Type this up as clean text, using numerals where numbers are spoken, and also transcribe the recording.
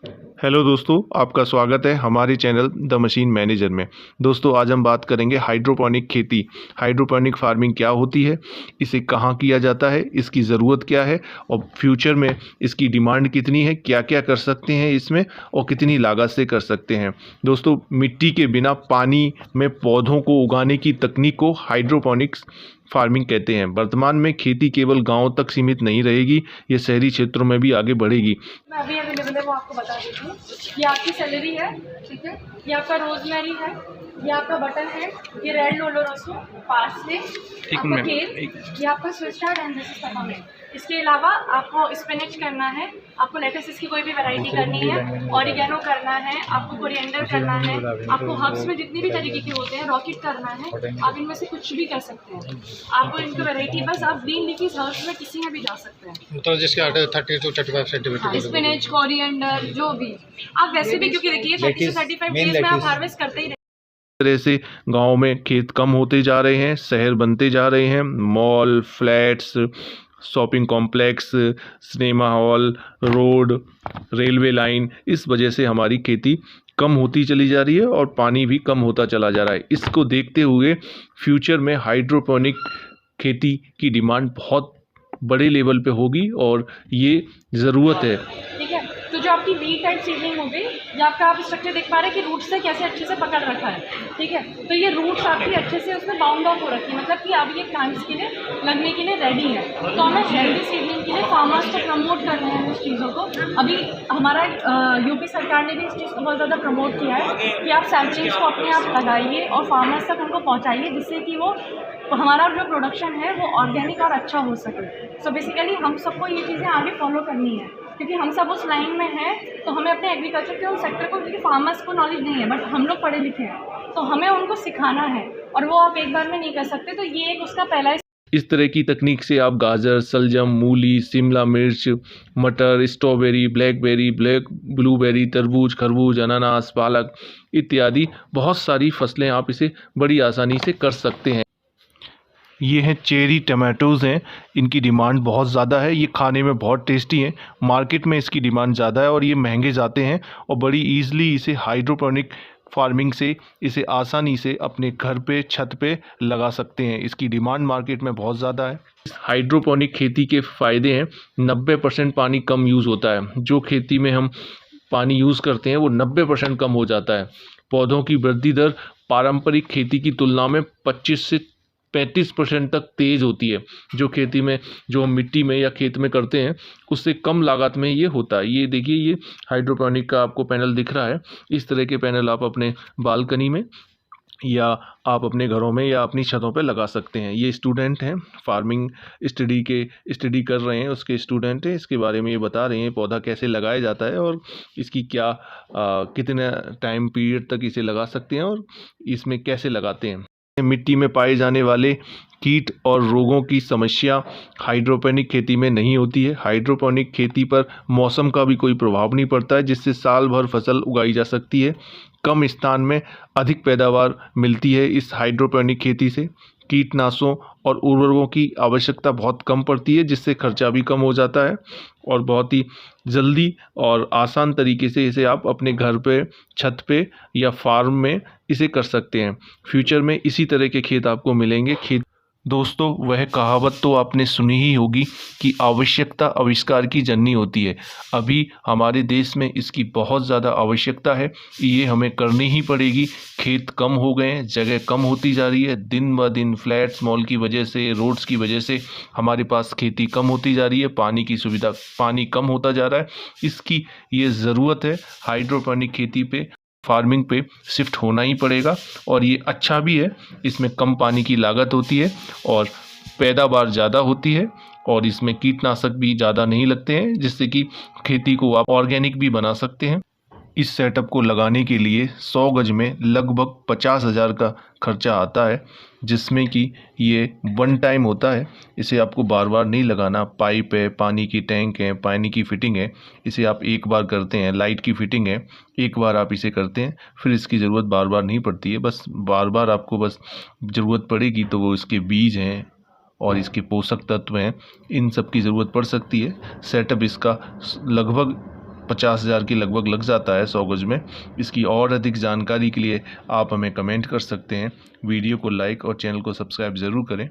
Hello दोस्तों, आपका स्वागत है हमारे चैनल द मशीन मैनेजर में। दोस्तों, आज हम बात करेंगे हाइड्रोपोनिक खेती। हाइड्रोपोनिक फार्मिंग क्या होती है, इसे कहाँ किया जाता है, इसकी ज़रूरत क्या है और फ्यूचर में इसकी डिमांड कितनी है, क्या क्या कर सकते हैं इसमें और कितनी लागत से कर सकते हैं। दोस्तों, मिट्टी के बिना पानी में पौधों को उगाने की तकनीक को हाइड्रोपोनिक्स फार्मिंग कहते हैं। वर्तमान में खेती केवल गाँव तक सीमित नहीं रहेगी, ये शहरी क्षेत्रों में भी आगे बढ़ेगी। मैं अभी अवेलेबल है वो आपको बता देती हूँ। ये आपकी सेलेरी है, ठीक है। ये आपका रोजमेरी है, ये आपका बटन है, ये रेड लोलोरोसो, पार्सले, आपका केल, ये आपका Swiss chard and this is peppermint. इसके अलावा आपको स्पिनच करना है, आपको लेटस की कोई भी वैरायटी करनी है, ऑरिगेनो करना है, आपको कोरिएंडर करना है, आपको हर्ब्स में जितनी भी तरीके के होते हैं रॉकेट करना है। आप इनमें से कुछ भी कर सकते हैं। आपको इनकी वैरायटी बस आप ग्रीन लीफी हर्ब्स में किसी में भी जा सकते हैं, तो जिसके 30 to 35 सेंटीमीटर स्पिनच, कोरिएंडर, जो भी आप वैसे भी, क्योंकि देखिए 30 से 35 डेज में आप हार्वेस्ट करते ही तरह से गांव में खेत कम होते जा रहे हैं, शहर बनते जा रहे हैं। Mall, flats, shopping complex, cinema hall, road, railway line, इस वजह से हमारी खेती कम होती चली जा रही है और पानी भी कम होता चला जा रहा है। इसको देखते हुए फ्यूचर में हाइड्रोपोनिक खेती की डिमांड बहुत बड़े लेवल पे होगी और ये ज़रूरत है। ठीक है। तो जो आपकी वी टाइप सीडलिंग हो गई, या आपका आप स्ट्रक्चर देख पा रहे हैं कि रूट से कैसे अच्छे से पकड़ रखा है, ठीक है। तो ये रूट्स आपकी अच्छे से उसमें बाउंड ऑफ हो रखी है, मतलब कि अब ये प्लांट्स के लिए लगने के लिए रेडी है। तो हमें हेल्दी सीडलिंग के लिए फार्मर्स को प्रमोट कर रहे हैं उस चीज़ों को। अभी हमारा यूपी सरकार ने भी इस चीज़ को बहुत ज़्यादा प्रमोट किया है कि आप सैपलिंग्स को अपने आप लगाइए और फार्मर्स तक उनको पहुँचाइए, जिससे कि वो हमारा जो प्रोडक्शन है वो ऑर्गेनिक और अच्छा हो सके। सो बेसिकली हम सबको ये चीज़ें आगे फॉलो करनी है, क्योंकि हम सब उस लाइन में हैं। तो हमें अपने एग्रीकल्चर के उस सेक्टर को, क्योंकि फार्मर्स को नॉलेज नहीं है बट हम लोग पढ़े लिखे हैं, तो हमें उनको सिखाना है और वो आप एक बार में नहीं कर सकते। तो ये एक उसका पहला इस तरह की तकनीक से आप गाजर, शलजम, मूली, शिमला मिर्च, मटर, स्ट्रॉबेरी, ब्लैकबेरी, ब्लूबेरी, तरबूज, खरबूज, अनानास, पालक इत्यादि बहुत सारी फसलें आप इसे बड़ी आसानी से कर सकते हैं। ये हैं चेरी टमाटोज़ हैं, इनकी डिमांड बहुत ज़्यादा है। ये खाने में बहुत टेस्टी हैं, मार्केट में इसकी डिमांड ज़्यादा है और ये महंगे जाते हैं और बड़ी ईज़िली इसे हाइड्रोपोनिक फार्मिंग से इसे आसानी से अपने घर पे, छत पे लगा सकते हैं। इसकी डिमांड मार्केट में बहुत ज़्यादा है। इस हाइड्रोपोनिक खेती के फ़ायदे हैं, 90% पानी कम यूज़ होता है। जो खेती में हम पानी यूज़ करते हैं वो 90% कम हो जाता है। पौधों की वृद्धि दर पारंपरिक खेती की तुलना में 25 से 35% तक तेज़ होती है। जो खेती में, जो हम मिट्टी में या खेत में करते हैं, उससे कम लागत में ये होता है। ये देखिए, ये हाइड्रोपोनिक का आपको पैनल दिख रहा है। इस तरह के पैनल आप अपने बालकनी में या आप अपने घरों में या अपनी छतों पे लगा सकते हैं। ये स्टूडेंट हैं, फार्मिंग स्टडी कर रहे हैं, उसके स्टूडेंट हैं। इसके बारे में ये बता रहे हैं पौधा कैसे लगाया जाता है और इसकी क्या कितने टाइम पीरियड तक इसे लगा सकते हैं और इसमें कैसे लगाते हैं। मिट्टी में पाए जाने वाले कीट और रोगों की समस्या हाइड्रोपोनिक खेती में नहीं होती है। हाइड्रोपोनिक खेती पर मौसम का भी कोई प्रभाव नहीं पड़ता है, जिससे साल भर फसल उगाई जा सकती है। कम स्थान में अधिक पैदावार मिलती है इस हाइड्रोपोनिक खेती से। कीटनाशकों और उर्वरकों की आवश्यकता बहुत कम पड़ती है, जिससे खर्चा भी कम हो जाता है और बहुत ही जल्दी और आसान तरीके से इसे आप अपने घर पे, छत पे या फार्म में इसे कर सकते हैं। फ्यूचर में इसी तरह के खेत आपको मिलेंगे। दोस्तों, वह कहावत तो आपने सुनी ही होगी कि आवश्यकता आविष्कार की जननी होती है। अभी हमारे देश में इसकी बहुत ज़्यादा आवश्यकता है, ये हमें करनी ही पड़ेगी। खेत कम हो गए हैं, जगह कम होती जा रही है, दिन ब दिन फ्लैट्स, मॉल की वजह से, रोड्स की वजह से हमारे पास खेती कम होती जा रही है, पानी की सुविधा, पानी कम होता जा रहा है। इसकी ये ज़रूरत है, हाइड्रोपोनिक खेती पे, फार्मिंग पे शिफ्ट होना ही पड़ेगा और ये अच्छा भी है। इसमें कम पानी की लागत होती है और पैदावार ज़्यादा होती है और इसमें कीटनाशक भी ज़्यादा नहीं लगते हैं, जिससे कि खेती को आप ऑर्गेनिक भी बना सकते हैं। इस सेटअप को लगाने के लिए 100 गज में लगभग 50,000 का खर्चा आता है, जिसमें कि ये वन टाइम होता है। इसे आपको बार बार नहीं लगाना। पाइप है, पानी की टैंक है, पानी की फिटिंग है, इसे आप एक बार करते हैं। लाइट की फिटिंग है, एक बार आप इसे करते हैं, फिर इसकी ज़रूरत बार बार नहीं पड़ती है। बस बार बार आपको बस ज़रूरत पड़ेगी तो वो इसके बीज हैं और इसके पोषक तत्व हैं, इन सब की ज़रूरत पड़ सकती है। सेटअप इसका लगभग 50,000 की लगभग लग जाता है 100 गज में। इसकी और अधिक जानकारी के लिए आप हमें कमेंट कर सकते हैं। वीडियो को लाइक और चैनल को सब्सक्राइब ज़रूर करें।